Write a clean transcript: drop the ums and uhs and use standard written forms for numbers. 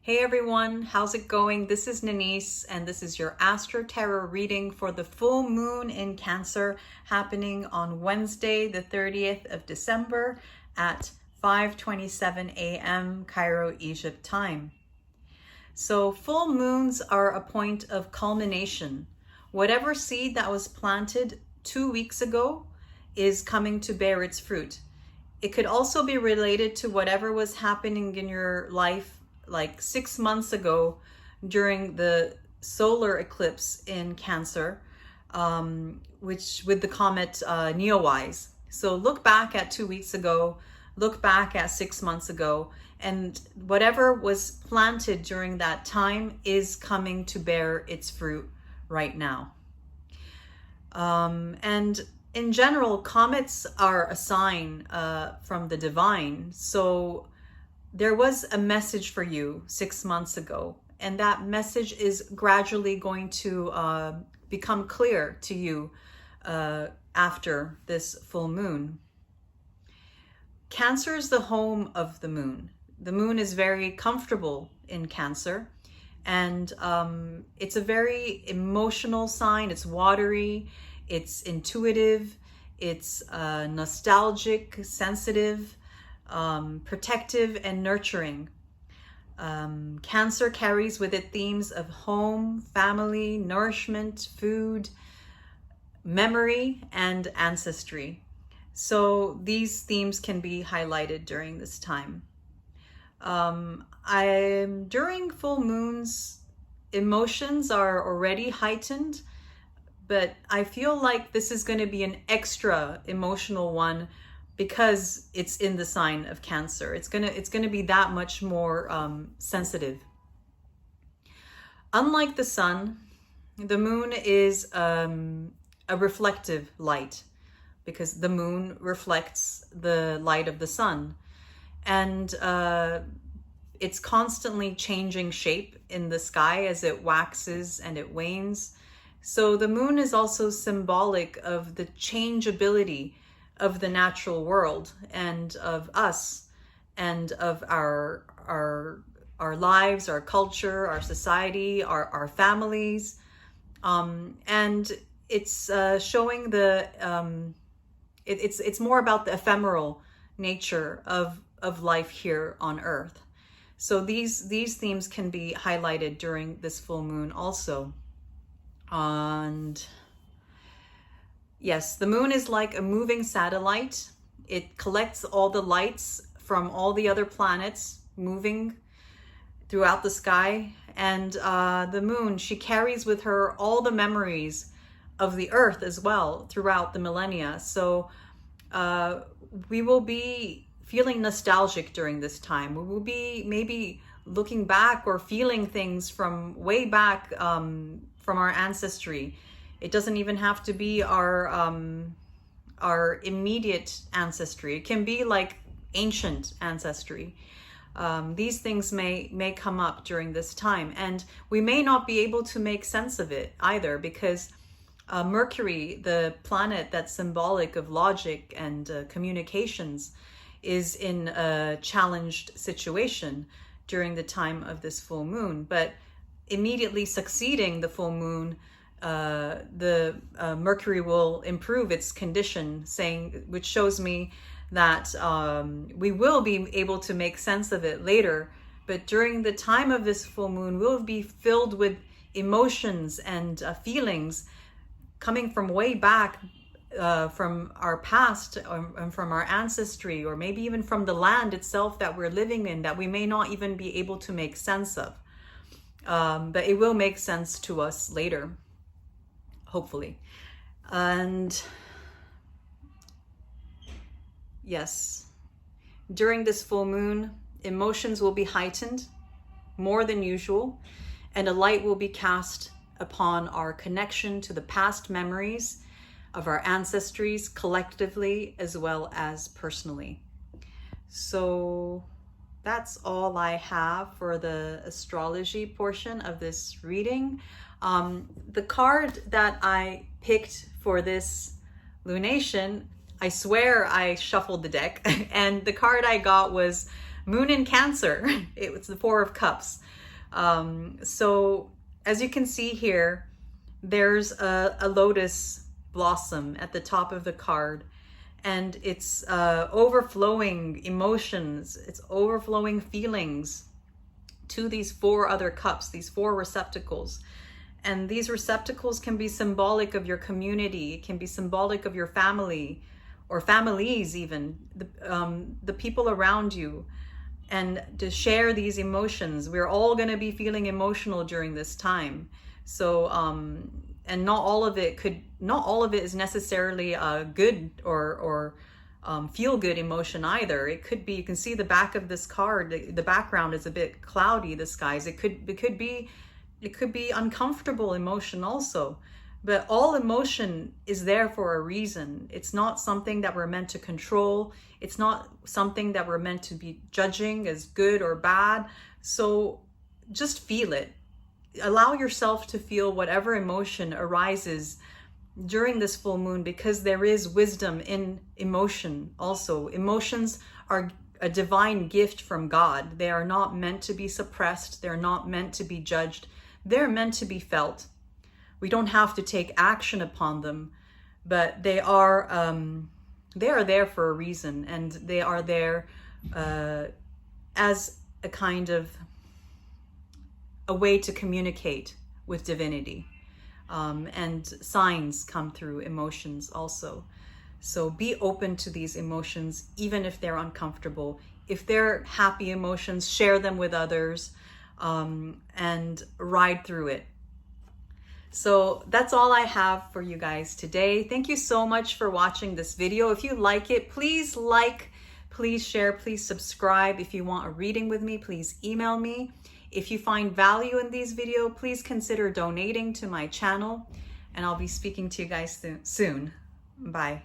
Hey everyone, how's it going? This is Nanice, and this is your Astro Tarot reading for the full moon in Cancer happening on Wednesday, the 30th of December at 5:27 a.m. Cairo, Egypt time. So full moons are a point of culmination. Whatever seed that was planted 2 weeks ago is coming to bear its fruit. It could also be related to whatever was happening in your life like 6 months ago during the solar eclipse in Cancer, which with the comet Neo-Wise. So look back at 2 weeks ago, look back at 6 months ago, and whatever was planted during that time is coming to bear its fruit right now. And in general, comets are a sign from the divine. So there was a message for you 6 months ago, and that message is gradually going to become clear to you after this full moon. Cancer is the home of the moon. The moon is very comfortable in Cancer, and it's a very emotional sign. It's watery, it's intuitive, it's nostalgic, sensitive, protective and nurturing. Cancer carries with it themes of home, family, nourishment, food, memory, and ancestry. So these themes can be highlighted during this time. During full moons, emotions are already heightened, but I feel like this is going to be an extra emotional one because it's in the sign of Cancer. It's gonna be that much more sensitive. Unlike the sun, the moon is a reflective light because the moon reflects the light of the sun, and it's constantly changing shape in the sky as it waxes and it wanes. So the moon is also symbolic of the changeability of the natural world and of us and of our lives, our culture, our society, our families, and it's showing the it's more about the ephemeral nature of life here on Earth. So these themes can be highlighted during this full moon also. And yes, the moon is like a moving satellite. It collects all the lights from all the other planets moving throughout the sky. And the moon, she carries with her all the memories of the Earth as well throughout the millennia. So we will be feeling nostalgic during this time. We will be maybe looking back or feeling things from way back from our ancestry. It doesn't even have to be our immediate ancestry. It can be like ancient ancestry. These things may come up during this time, and we may not be able to make sense of it either, because Mercury, the planet that's symbolic of logic and communications, is in a challenged situation during the time of this full moon. But immediately succeeding the full moon, the Mercury will improve its condition, which shows me that we will be able to make sense of it later. But during the time of this full moon, we'll be filled with emotions and feelings coming from way back, from our past, and from our ancestry, or maybe even from the land itself that we're living in, that we may not even be able to make sense of. But it will make sense to us later, hopefully. And yes, during this full moon, emotions will be heightened more than usual, and a light will be cast upon our connection to the past memories of our ancestries collectively as well as personally. So that's all I have for the astrology portion of this reading. The card that I picked for this lunation, I swear I shuffled the deck, and the card I got was Moon in Cancer. It was the Four of Cups. So as you can see here, there's a lotus blossom at the top of the card, and it's overflowing emotions, it's overflowing feelings to these four other cups, these four receptacles. And these receptacles can be symbolic of your community, it can be symbolic of your family or families, even the people around you. And to share these emotions, we're all going to be feeling emotional during this time. So and not all of it is necessarily a good or feel good emotion either. It could be, you can see the back of this card, the background is a bit cloudy, the skies. It could be uncomfortable emotion also. But all emotion is there for a reason. It's not something that we're meant to control. It's not something that we're meant to be judging as good or bad. So just feel it. Allow yourself to feel whatever emotion arises during this full moon, because there is wisdom in emotion also. Emotions are a divine gift from God. They are not meant to be suppressed. They're not meant to be judged. They're meant to be felt. We don't have to take action upon them, but they are there for a reason, and they are there as a kind of a way to communicate with divinity. And signs come through emotions also. So be open to these emotions, even if they're uncomfortable. If they're happy emotions, share them with others, and ride through it. So that's all I have for you guys today. Thank you so much for watching this video. If you like it, please like, please share, please subscribe. If you want a reading with me, please email me. If you find value in these videos, please consider donating to my channel, and I'll be speaking to you guys soon. Bye.